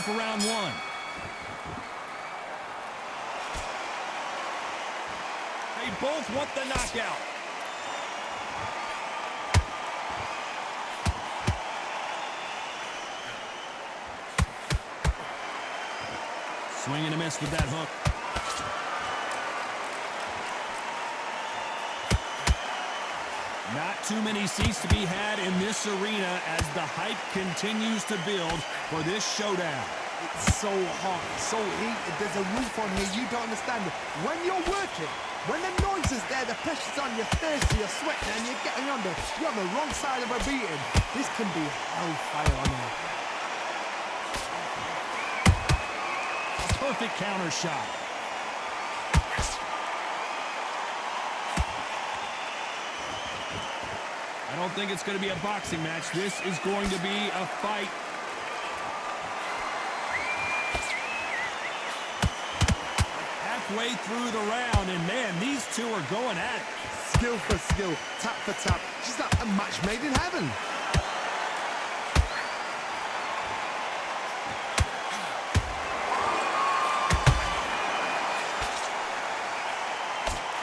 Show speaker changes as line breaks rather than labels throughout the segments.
for round one. They both want the knockout. Swing and a miss with that hook. Not too many seats to be had in this arena as the hype continues to build for this showdown.
It's so hot, so heated, there's a roof on here, you don't understand it. When you're working, when the noise is there, the pressure's on, you're thirsty, you're sweating, and you're getting under. You're on the wrong side of a beating. This can be hellfire on here.
A perfect counter shot. I don't think it's going to be a boxing match. This is going to be a fight. Halfway through the round, and man, these two are going at it.
Skill for skill, tap for tap. Just like a match made in heaven.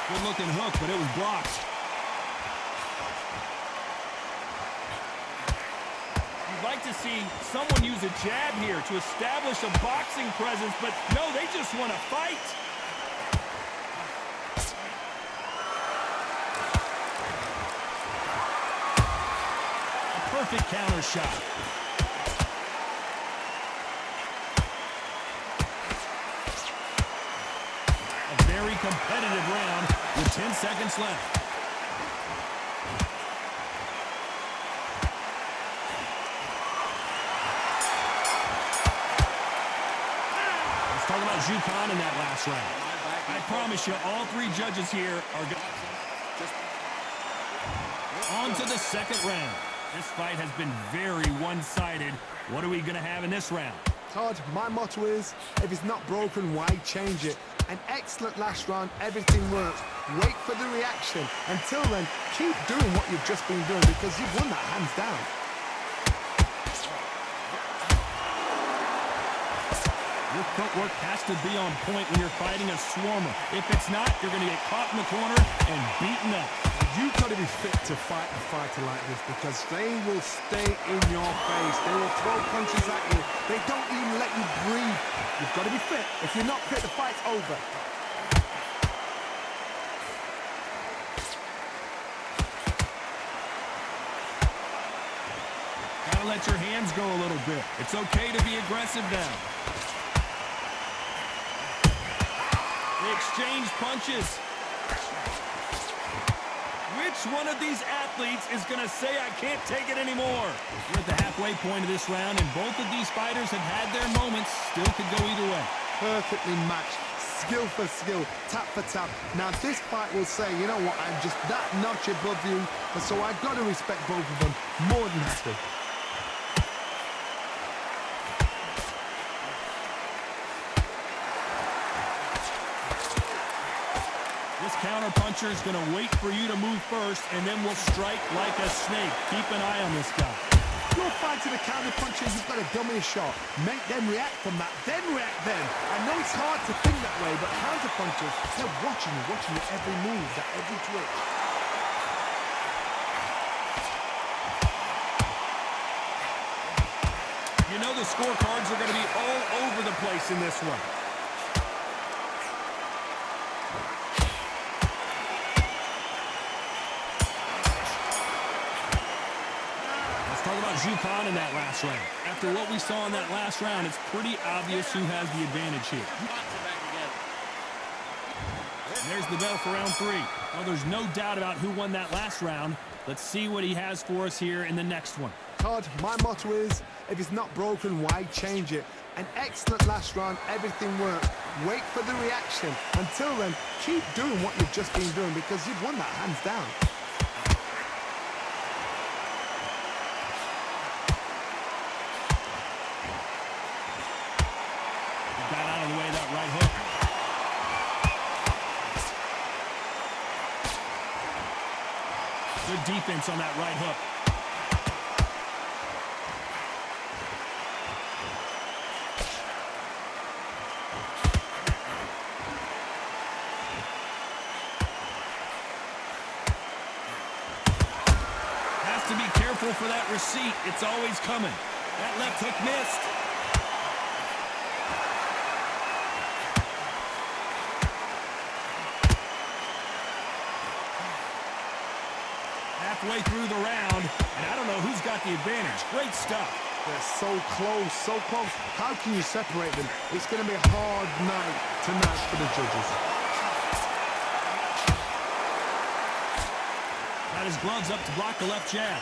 Good looking hook, but it was blocked. You'd like to see someone use a jab here to establish a boxing presence, but no, they just want to fight. A perfect counter shot. A very competitive round with 10 seconds left. Talk about Jukan in that last round. I promise you, all three judges here are on to the second round. This fight has been very one-sided. What are we going to have in this round?
Todd, my motto is, if it's not broken, why change it? An excellent last round, everything works. Wait for the reaction. Until then, keep doing what you've just been doing because you've won that hands down.
Your footwork has to be on point when you're fighting a swarmer. If it's not, you're going to get caught in the corner and beaten up.
You've got to be fit to fight a fighter like this because they will stay in your face. They will throw punches at you. They don't even let you breathe. You've got to be fit. If you're not fit, the fight's over.
Gotta let your hands go a little bit. It's okay to be aggressive now. They exchange punches. Which one of these athletes is going to say, I can't take it anymore? We're at the halfway point of this round, and both of these fighters have had their moments. Still could go either way.
Perfectly matched. Skill for skill, tap for tap. Now this fight will say, you know what, I'm just that notch above you, and so I've got to respect both of them more than happy.
This counter-puncher is going to wait for you to move first, and then will strike like a snake. Keep an eye on this guy.
You're fighting a counter-puncher, you've got to dummy a shot. Make them react from that, then react then. I know it's hard to think that way, but counter-punchers, they're watching your every move, that every twitch.
You know the scorecards are going to be all over the place in this one. Talk about Jukan in that last round. After what we saw in that last round, it's pretty obvious who has the advantage here. And there's the bell for round three. Well, there's no doubt about who won that last round. Let's see what he has for us here in the next one.
Todd, my motto is, if it's not broken, why change it? An excellent last round, everything worked. Wait for the reaction. Until then, keep doing what you've just been doing because you've won that hands down.
Got out of the way of that right hook. Good defense on that right hook. for that receipt. It's always coming. That left hook missed. Halfway through the round, and I don't know who's got the advantage. Great stuff.
They're so close, so close. How can you separate them? It's going to be a hard night tonight for the judges.
Got his gloves up to block the left jab.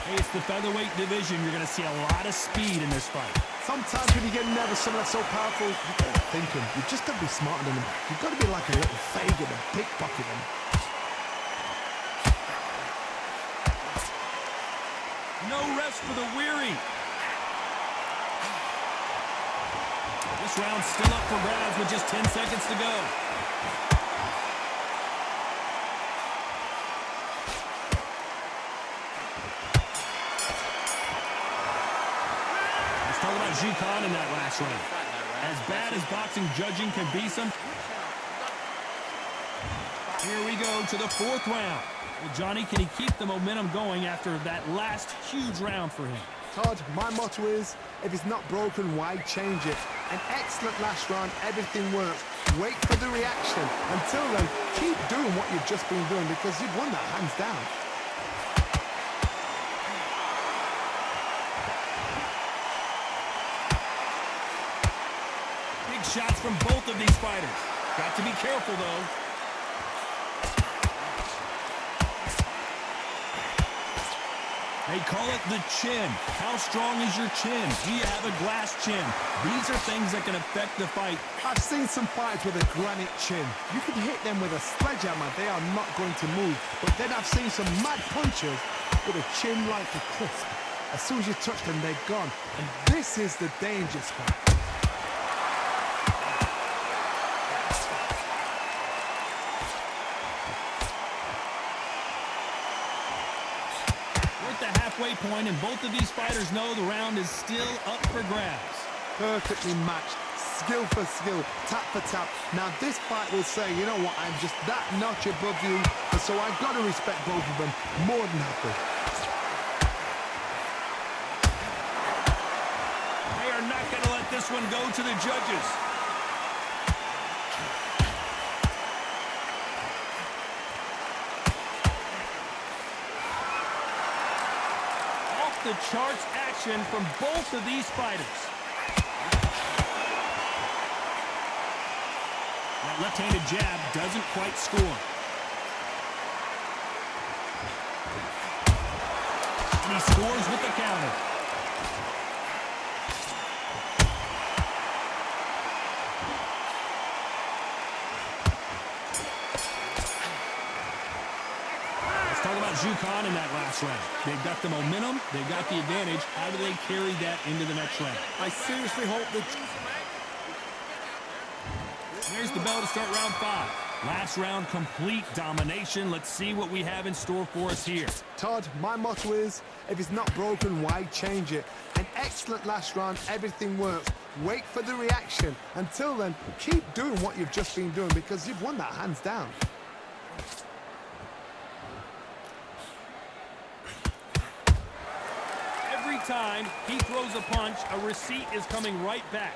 Hey, it's the featherweight division. You're going to see a lot of speed in this fight.
Sometimes when you get nervous, someone that's so powerful, you got to think him. You've just got to be smarter than him. You've got to be like a little faggot and pickpocket him.
No rest for the weary. This round's still up for grabs with just 10 seconds to go. Talk about Khan in that last round. As bad as boxing judging can be some. Here we go to the fourth round. Well, Johnny, can he keep the momentum going after that last huge round for him?
Todd, my motto is, if it's not broken, why change it? An excellent last round, everything works. Wait for the reaction. Until then, keep doing what you've just been doing because you've won that hands down.
Shots from both of these fighters. Got to be careful, though. They call it the chin. How strong is your chin? Do you have a glass chin? These are things that can affect the fight.
I've seen some fighters with a granite chin. You can hit them with a sledgehammer. They are not going to move. But then I've seen some mad punchers with a chin like a crisp. As soon as you touch them, they're gone. And this is the danger spot.
Halfway point, and both of these fighters know the round is still up for grabs.
Perfectly matched, skill for skill, tap for tap. Now this fight will say, you know what, I'm just that notch above you, and so I've got to respect both of them more than happy.
They are not going to let this one go to the judges. The charts action from both of these fighters. That left-handed jab doesn't quite score. And he scores with the counter. Talk about Khan in that last round. They've got the momentum. They've got the advantage. How do they carry that into the next round?
I seriously hope that...
There's the bell to start round 5. Last round, complete domination. Let's see what we have in store for us here.
Todd, my motto is, if it's not broken, why change it? An excellent last round, everything works. Wait for the reaction. Until then, keep doing what you've just been doing because you've won that hands down.
Time he throws a punch, a receipt is coming right back.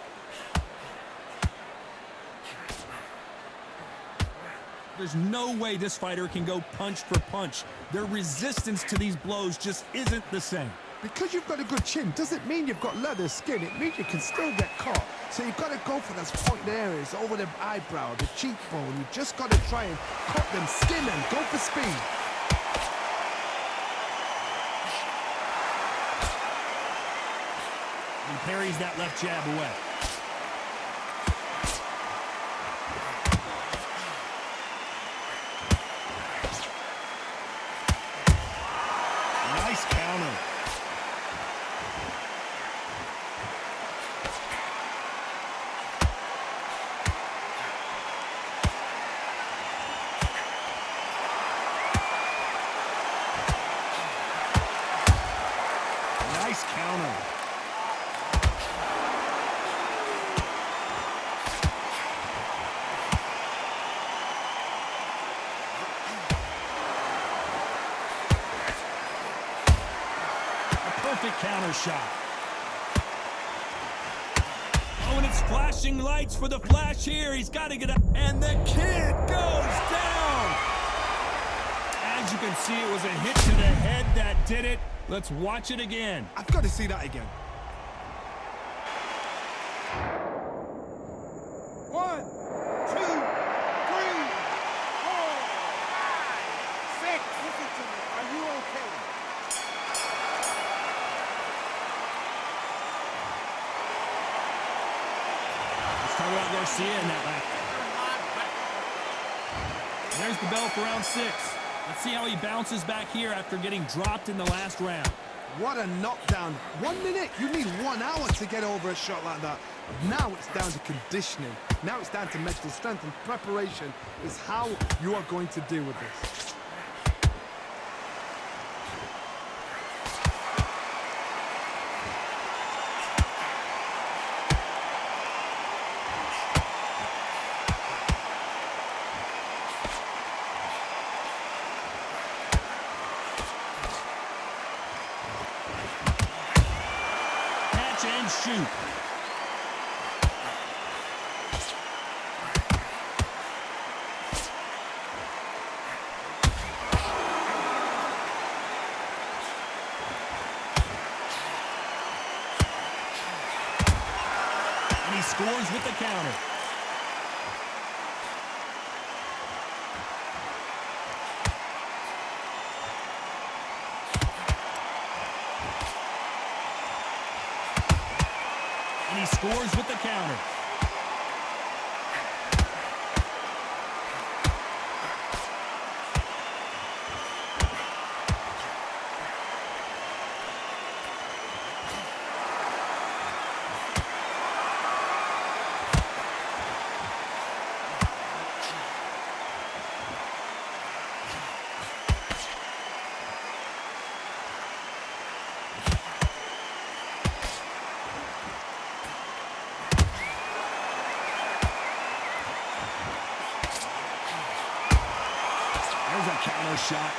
There's no way this fighter can go punch for punch. Their resistance to these blows just isn't the same.
Because you've got a good chin doesn't mean you've got leather skin. It means you can still get caught. So you've got to go for those pointed areas over the eyebrow, the cheekbone. You've just got to try and cut them, skin them, go for speed.
He parries that left jab away. Nice counter. Nice counter. counter shot. Oh, and it's flashing lights for the flash here. He's got to get up. And the kid goes down. As you can see, it was a hit to the head that did it. Let's watch it again.
I've got to see that again. 1, 2, 3, 4, 5, 6. Listen to me. Are you okay?
Let's talk about Garcia in that lap. There's the bell for round 6. Let's see how he bounces back here after getting dropped in the last round.
What a knockdown. 1 minute, you need 1 hour to get over a shot like that. Now it's down to conditioning. Now it's down to mental strength, and preparation is how you are going to deal with this.
And shoot. And he scores with the counter. And he scores with the counter. There's a counter shot.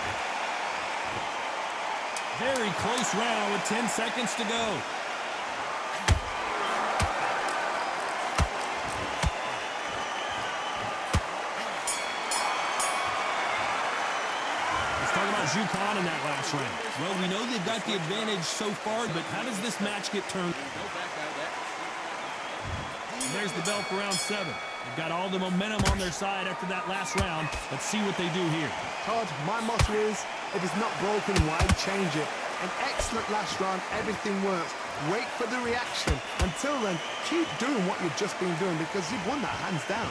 Very close round with 10 seconds to go. Let's talk about Jukan in that last round. Well, we know they've got the advantage so far, but how does this match get turned? And there's the bell for round 7. They've got all the momentum on their side after that last round. Let's see what they do here.
Todd, my motto is, if it's not broken, why change it? An excellent last round, everything works. Wait for the reaction. Until then, keep doing what you've just been doing because you've won that hands down.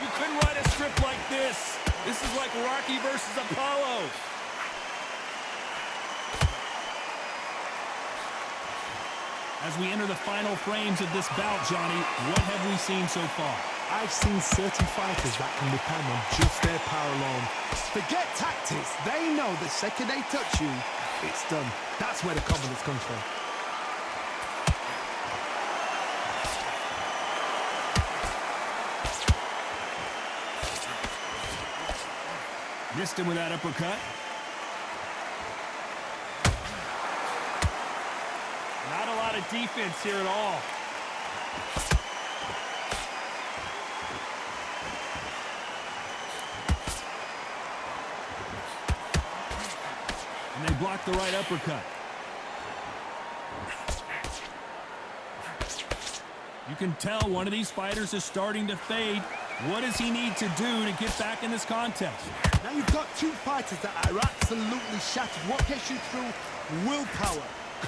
You couldn't write a script like this. This is like Rocky versus Apollo. As we enter the final frames of this bout, Johnny, what have we seen so far?
I've seen certain fighters that can depend on just their power alone. Forget tactics. They know the second they touch you, it's done. That's where the confidence comes from.
Missed him with that uppercut. Not a lot of defense here at all. And they blocked the right uppercut. You can tell one of these fighters is starting to fade. What does he need to do to get back in this contest?
Now you've got two fighters that are absolutely shattered. What gets you through? Willpower.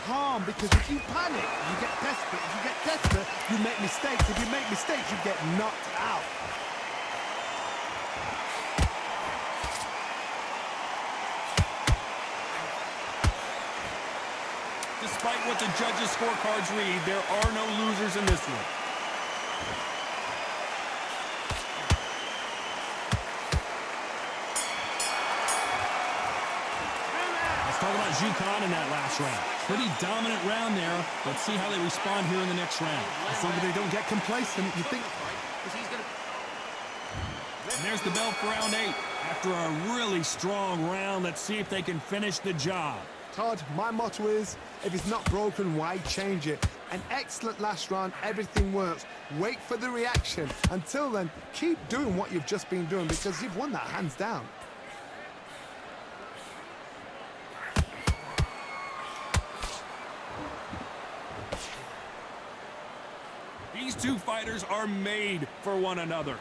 Calm, because if you panic, you get desperate. If you get desperate, you make mistakes. If you make mistakes, you get knocked out.
Despite what the judges' scorecards read, there are no losers in this one. Let's talk about Jukan in that last round. Pretty dominant round there. Let's see how they respond here in the next round.
As long as they don't get complacent, you think...
there's the bell for round 8. After a really strong round, let's see if they can finish the job.
Todd, my motto is, if it's not broken, why change it? An excellent last round, everything works. Wait for the reaction. Until then, keep doing what you've just been doing because you've won that hands down.
These two fighters are made for one another.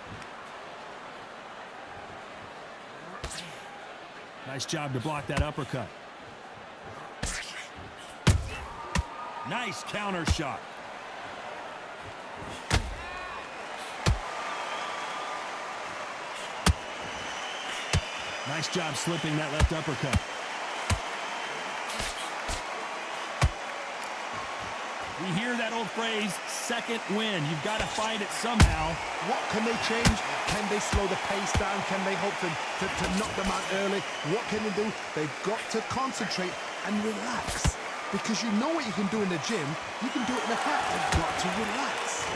Nice job to block that uppercut. Nice counter shot. Nice job slipping that left uppercut. We hear that old phrase, second win. You've got to find it somehow.
What can they change? Can they slow the pace down? Can they hope to knock them out early? What can they do? They've got to concentrate and relax. Because you know what you can do in the gym, you can do it in the fight. They've got to relax.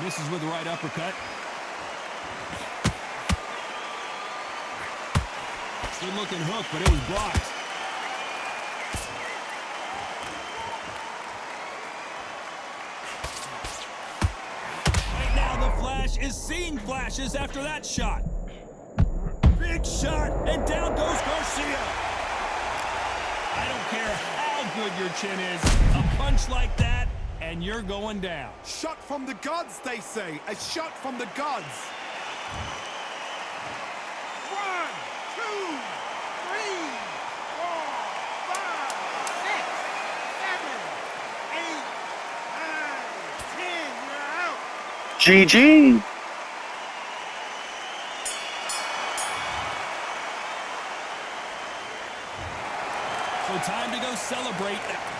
Misses with the right uppercut. Good looking hook, but it was blocked. Right now the Flash is seeing flashes after that shot. Big shot, and down goes Garcia. I don't care how good your chin is, a punch like that, and you're going down.
Shot from the gods, they say. A shot from the gods. 1, 2, 3, 4, 5, 6, 7, 8, 9, 10. You're out.
GG.
So time to go celebrate that